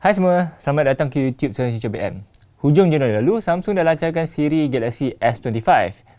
Hai semua, selamat datang ke YouTube channel Cincin BM. Hujung Januari lalu, Samsung dah lancarkan siri Galaxy S25.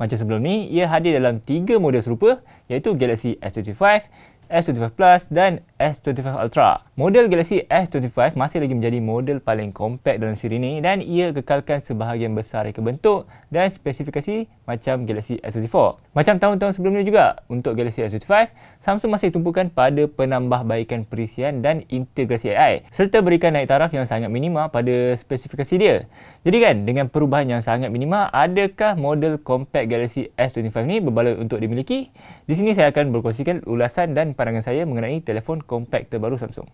Macam sebelum ni, ia hadir dalam 3 model serupa iaitu Galaxy S25, S25 Plus dan S25 Ultra. Model Galaxy S25 masih lagi menjadi model paling kompak dalam siri ini dan ia kekalkan sebahagian besar reka bentuk dan spesifikasi macam Galaxy S24. Macam tahun-tahun sebelumnya juga, untuk Galaxy S25, Samsung masih tumpukan pada penambahbaikan perisian dan integrasi AI serta berikan naik taraf yang sangat minima pada spesifikasi dia. Jadi kan, dengan perubahan yang sangat minima, adakah model kompak Galaxy S25 ni berbaloi untuk dimiliki? Di sini saya akan berkongsikan ulasan dan pandangan saya mengenai telefon kompak terbaru Samsung.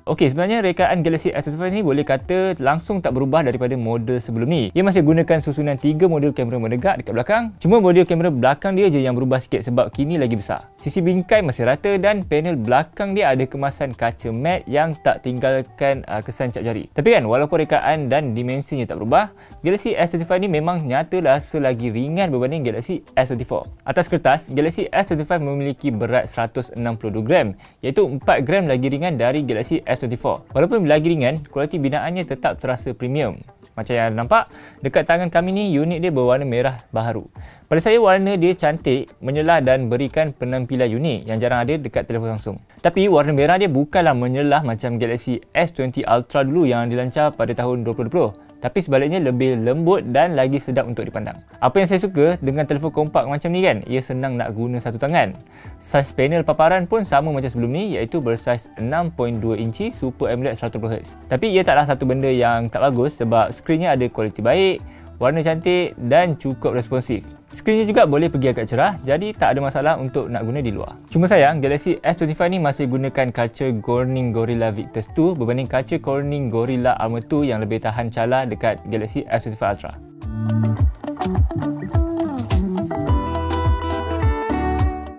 Okey, sebenarnya rekaan Galaxy S25 ni boleh kata langsung tak berubah daripada model sebelum ni. Ia masih gunakan susunan 3 model kamera menegak dekat belakang. Cuma model kamera belakang dia je yang berubah sikit sebab kini lagi besar. Sisi bingkai masih rata dan panel belakang dia ada kemasan kaca matte yang tak tinggalkan kesan cap jari. Tapi kan, walaupun rekaan dan dimensinya tak berubah, Galaxy S25 ni memang nyata rasa lagi ringan berbanding Galaxy S24. Atas kertas, Galaxy S25 memiliki berat 162 gram, iaitu 4 gram lagi ringan dari Galaxy S24. Walaupun lagi ringan, kualiti binaannya tetap terasa premium. Macam yang nampak, dekat tangan kami ni unit dia berwarna merah baharu. Pada saya, warna dia cantik, menyelah dan berikan penampilan unik yang jarang ada dekat telefon Samsung. Tapi warna merah dia bukanlah menyelah macam Galaxy S20 Ultra dulu yang dilancar pada tahun 2020. Tapi sebaliknya lebih lembut dan lagi sedap untuk dipandang. Apa yang saya suka dengan telefon kompak macam ni kan, ia senang nak guna satu tangan. Saiz panel paparan pun sama macam sebelum ni iaitu bersaiz 6.2 inci Super AMOLED 120Hz. Tapi ia taklah satu benda yang tak bagus sebab skrinnya ada kualiti baik, warna cantik dan cukup responsif. Skrinnya juga boleh pergi agak cerah, jadi tak ada masalah untuk nak guna di luar. Cuma sayang, Galaxy S25 ni masih gunakan kaca Corning Gorilla Victus 2 berbanding kaca Corning Gorilla Armor 2 yang lebih tahan calar dekat Galaxy S25 Ultra.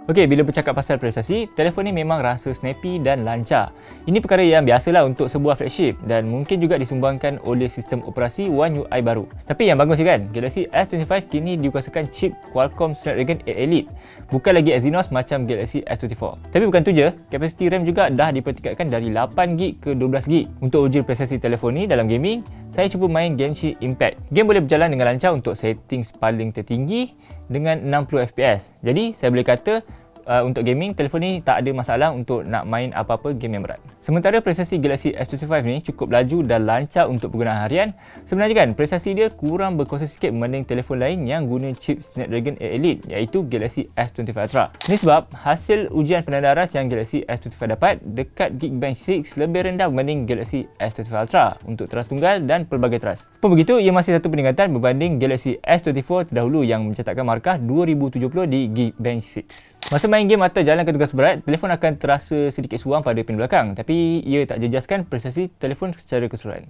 Okey, bila bercakap pasal prestasi, telefon ni memang rasa snappy dan lancar. Ini perkara yang biasalah untuk sebuah flagship dan mungkin juga disumbangkan oleh sistem operasi One UI baru. Tapi yang bagus kan, Galaxy S25 kini dikuasakan chip Qualcomm Snapdragon 8 Elite, bukan lagi Exynos macam Galaxy S24. Tapi bukan tu je, kapasiti RAM juga dah dipertingkatkan dari 8GB ke 12GB. Untuk uji prestasi telefon ni dalam gaming, saya cuba main Genshin Impact. Game boleh berjalan dengan lancar untuk settings paling tertinggi dengan 60fps. Jadi, saya boleh kata untuk gaming, telefon ni tak ada masalah untuk nak main apa-apa game yang berat. Sementara prestasi Galaxy S25 ni cukup laju dan lancar untuk penggunaan harian. Sebenarnya kan, prestasi dia kurang berkuasa sikit berbanding telefon lain yang guna chip Snapdragon 8 Elite iaitu Galaxy S25 Ultra. Ini sebab hasil ujian penandaras yang Galaxy S25 dapat dekat Geekbench 6 lebih rendah berbanding Galaxy S25 Ultra untuk teras tunggal dan pelbagai teras. Pun begitu, ia masih satu peningkatan berbanding Galaxy S24 terdahulu yang mencatatkan markah 2070 di Geekbench 6. Masa main game atau jalan ke tugas berat, telefon akan terasa sedikit suam pada panel belakang, tapi ia tak jejaskan prestasi telefon secara keseluruhan.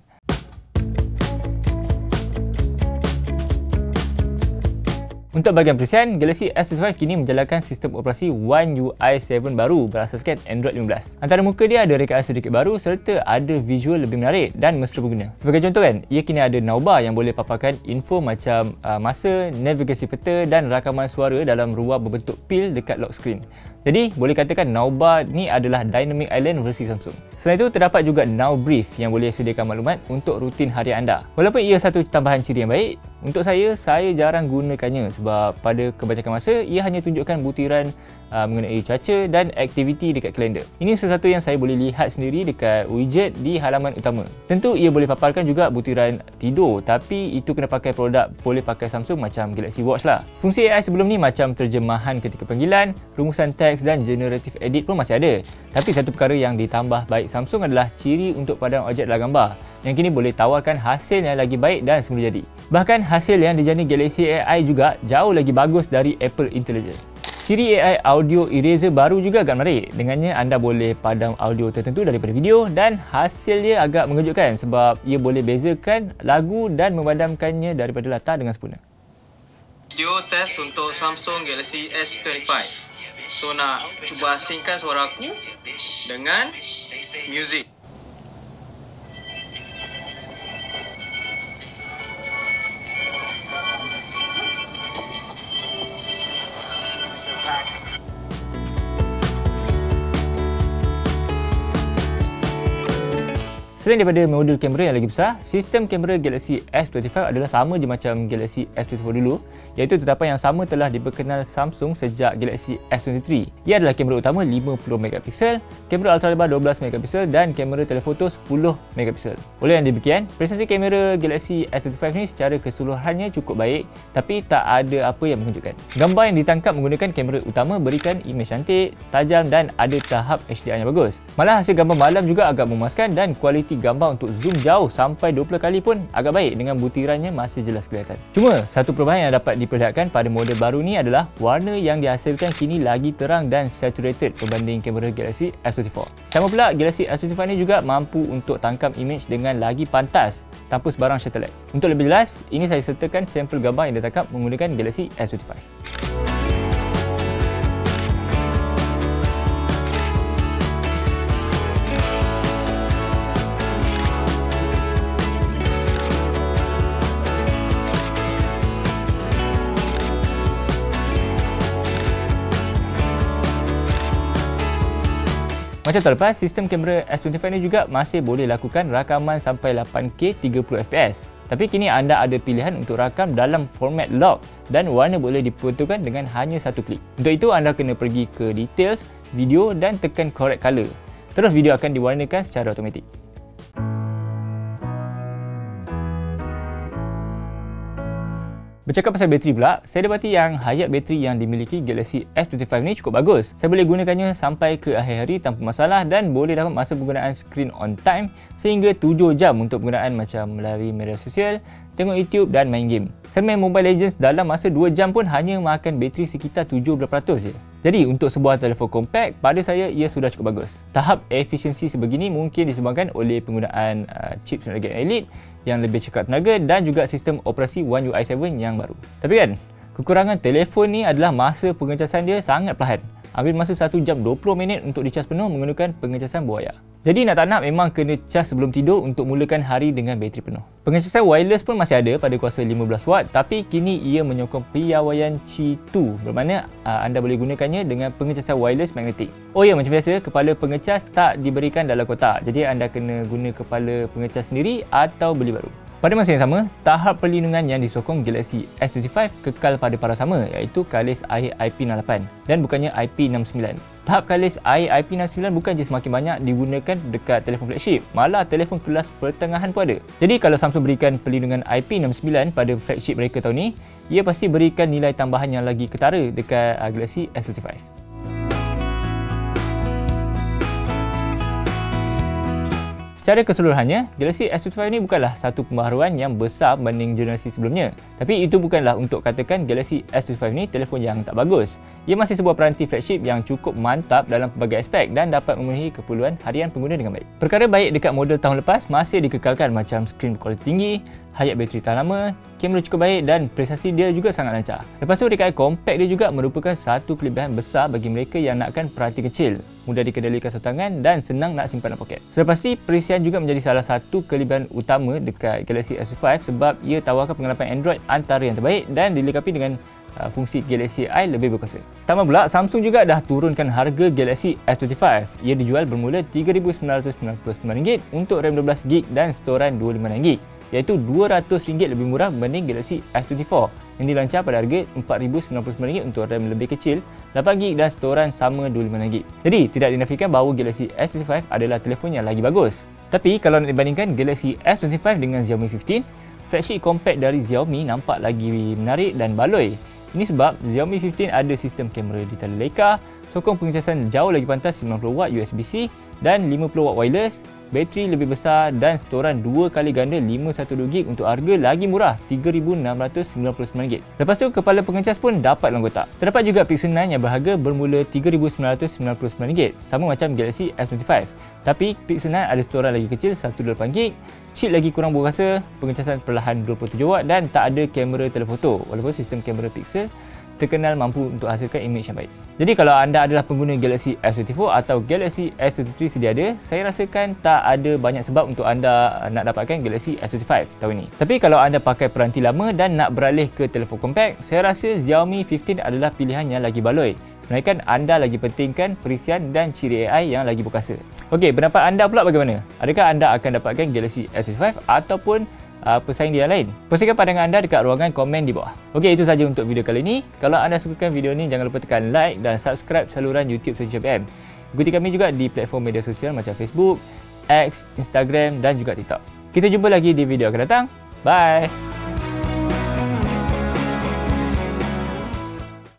Untuk bahagian perisian, Galaxy S25 kini menjalankan sistem operasi One UI 7 baru berasaskan Android 15. Antara muka dia ada rekaan sedikit baru serta ada visual lebih menarik dan mesra berguna. Sebagai contoh kan, ia kini ada navbar yang boleh paparkan info macam masa, navigasi peta dan rakaman suara dalam ruang berbentuk pil dekat lock screen. Jadi, boleh katakan navbar ni adalah Dynamic Island versi Samsung. Selain itu, terdapat juga Now Brief yang boleh sediakan maklumat untuk rutin harian anda. Walaupun ia satu tambahan ciri yang baik, untuk saya jarang gunakannya sebab pada kebanyakan masa, ia hanya tunjukkan butiran mengenai cuaca dan aktiviti dekat kalender. Ini sesuatu yang saya boleh lihat sendiri dekat widget di halaman utama. Tentu ia boleh paparkan juga butiran tidur, tapi itu kena pakai produk boleh pakai Samsung macam Galaxy Watch lah. Fungsi AI sebelum ni macam terjemahan ketika panggilan, rumusan teks dan generative edit pun masih ada. Tapi satu perkara yang ditambah baik Samsung adalah ciri untuk padang objek dalam gambar yang kini boleh tawarkan hasil yang lagi baik dan semula jadi. Bahkan hasil yang dijana Galaxy AI juga jauh lagi bagus dari Apple Intelligence. Ciri AI Audio Eraser baru juga agak menarik. Dengannya anda boleh padam audio tertentu daripada video dan hasil dia agak mengejutkan sebab ia boleh bezakan lagu dan memadamkannya daripada latar dengan sempurna. Video test untuk Samsung Galaxy S25. So nak cuba asingkan suara aku dengan music. Selain daripada modul kamera yang lagi besar, sistem kamera Galaxy S25 adalah sama je macam Galaxy S24 dulu, iaitu tetapan yang sama telah diperkenal Samsung sejak Galaxy S23. Ia adalah kamera utama 50MP, kamera ultralebar 12MP dan kamera telefoto 10MP. Oleh yang demikian, prestasi kamera Galaxy S25 ni secara keseluruhannya cukup baik, tapi tak ada apa yang mengejutkan. Gambar yang ditangkap menggunakan kamera utama berikan imej cantik, tajam dan ada tahap HDR yang bagus. Malah hasil gambar malam juga agak memuaskan dan kualiti gambar untuk zoom jauh sampai 20 kali pun agak baik dengan butirannya masih jelas kelihatan. Cuma, satu perubahan yang dapat diperlihatkan pada model baru ni adalah warna yang dihasilkan kini lagi terang dan saturated berbanding kamera Galaxy S24. Sama pula, Galaxy S25 ni juga mampu untuk tangkap imej dengan lagi pantas tanpa sebarang shutter light. Untuk lebih jelas, ini saya sertakan sampel gambar yang ditangkap menggunakan Galaxy S25. Macam terlepas, sistem kamera S25 ni juga masih boleh lakukan rakaman sampai 8K 30fps. Tapi kini anda ada pilihan untuk rakam dalam format log dan warna boleh diperuntukkan dengan hanya satu klik. Untuk itu, anda kena pergi ke details, video dan tekan correct color. Terus video akan diwarnakan secara automatik. Bercakap pasal bateri pula, saya dapati yang hayat bateri yang dimiliki Galaxy S25 ni cukup bagus. Saya boleh gunakannya sampai ke akhir hari tanpa masalah dan boleh dapat masa penggunaan screen on time sehingga 7 jam untuk penggunaan macam melari media sosial, tengok YouTube dan main game. Saya main Mobile Legends dalam masa 2 jam pun hanya makan bateri sekitar 70% je. Jadi untuk sebuah telefon compact, pada saya ia sudah cukup bagus. Tahap efisiensi sebegini mungkin disebabkan oleh penggunaan chip Snapdragon Elite yang lebih cepat tenaga dan juga sistem operasi One UI 7 yang baru. Tapi kan, kekurangan telefon ni adalah masa pengecasan dia sangat perlahan. Ambil masa 1 jam 20 minit untuk dicas penuh menggunakan pengecasan buaya. Jadi nak tak nak memang kena cas sebelum tidur untuk mulakan hari dengan bateri penuh. Pengecasan wireless pun masih ada pada kuasa 15W, tapi kini ia menyokong piawaian Qi 2, bermakna anda boleh gunakannya dengan pengecasan wireless magnetik. Oh ya, macam biasa, kepala pengecas tak diberikan dalam kotak, jadi anda kena guna kepala pengecas sendiri atau beli baru. Pada masa yang sama, tahap perlindungan yang disokong Galaxy S25 kekal pada para sama, iaitu kalis air IP68 dan bukannya IP69. Tahap kalis air IP69 bukan je semakin banyak digunakan dekat telefon flagship, malah telefon kelas pertengahan pun ada. Jadi kalau Samsung berikan perlindungan IP69 pada flagship mereka tahun ni, ia pasti berikan nilai tambahan yang lagi ketara dekat Galaxy S25. Secara keseluruhannya, Galaxy S25 ni bukanlah satu pembaharuan yang besar berbanding generasi sebelumnya. Tapi itu bukanlah untuk katakan Galaxy S25 ni telefon yang tak bagus. Ia masih sebuah peranti flagship yang cukup mantap dalam pelbagai aspek dan dapat memenuhi keperluan harian pengguna dengan baik. Perkara baik dekat model tahun lepas masih dikekalkan macam skrin berkualiti tinggi, hayat bateri tahan lama, kamera cukup baik dan prestasi dia juga sangat lancar. Lepas tu, dekat compact dia juga merupakan satu kelebihan besar bagi mereka yang nakkan peranti kecil, mudah dikendalikan satu tangan dan senang nak simpan dalam poket. Selepas ni, perisian juga menjadi salah satu kelebihan utama dekat Galaxy S25 sebab ia tawarkan pengelapan Android antara yang terbaik dan dilengkapi dengan fungsi Galaxy Eye lebih berkuasa. Tambah pula, Samsung juga dah turunkan harga Galaxy S25. Ia dijual bermula RM3,999 untuk RAM 12GB dan storan 25GB, iaitu RM200 lebih murah berbanding Galaxy S24 yang dilancar pada harga RM4,099 untuk RAM lebih kecil, 8GB dan storan sama 25GB. Jadi, tidak dinafikan bahawa Galaxy S25 adalah telefon yang lagi bagus. Tapi, kalau nak dibandingkan Galaxy S25 dengan Xiaomi 15, flagship compact dari Xiaomi nampak lagi menarik dan baloi. Ini sebab Xiaomi 15 ada sistem kamera digital Leica, sokong pengecasan jauh lagi pantas 90W USB-C dan 50W wireless, bateri lebih besar dan storan 2 kali ganda 512GB untuk harga lagi murah RM3,699. Lepas tu, kepala pengecas pun dapat dalam kotak. Terdapat juga Pixel 9 yang berharga bermula RM3,999, sama macam Galaxy S25. Tapi Pixel 9 ada storan lagi kecil 128GB, chip lagi kurang berkuasa, pengecasan perlahan 27W dan tak ada kamera telefoto, walaupun sistem kamera Pixel terkenal mampu untuk hasilkan imej yang baik. Jadi kalau anda adalah pengguna Galaxy S24 atau Galaxy S23 sedia ada, saya rasakan tak ada banyak sebab untuk anda nak dapatkan Galaxy S25 tahun ini. Tapi kalau anda pakai peranti lama dan nak beralih ke telefon compact, saya rasa Xiaomi 15 adalah pilihan yang lagi baloi Melainkan anda lagi pentingkan perisian dan ciri AI yang lagi berkuasa. Okey, pendapat anda pula bagaimana? Adakah anda akan dapatkan Galaxy S25 ataupun pesaing dia yang lain? Kongsikan pandangan anda dekat ruangan komen di bawah. Okey, itu saja untuk video kali ini. Kalau anda sukakan video ni, jangan lupa tekan like dan subscribe saluran YouTube Solution PM. Ikuti kami juga di platform media sosial macam Facebook, X, Instagram dan juga TikTok. Kita jumpa lagi di video akan datang. Bye!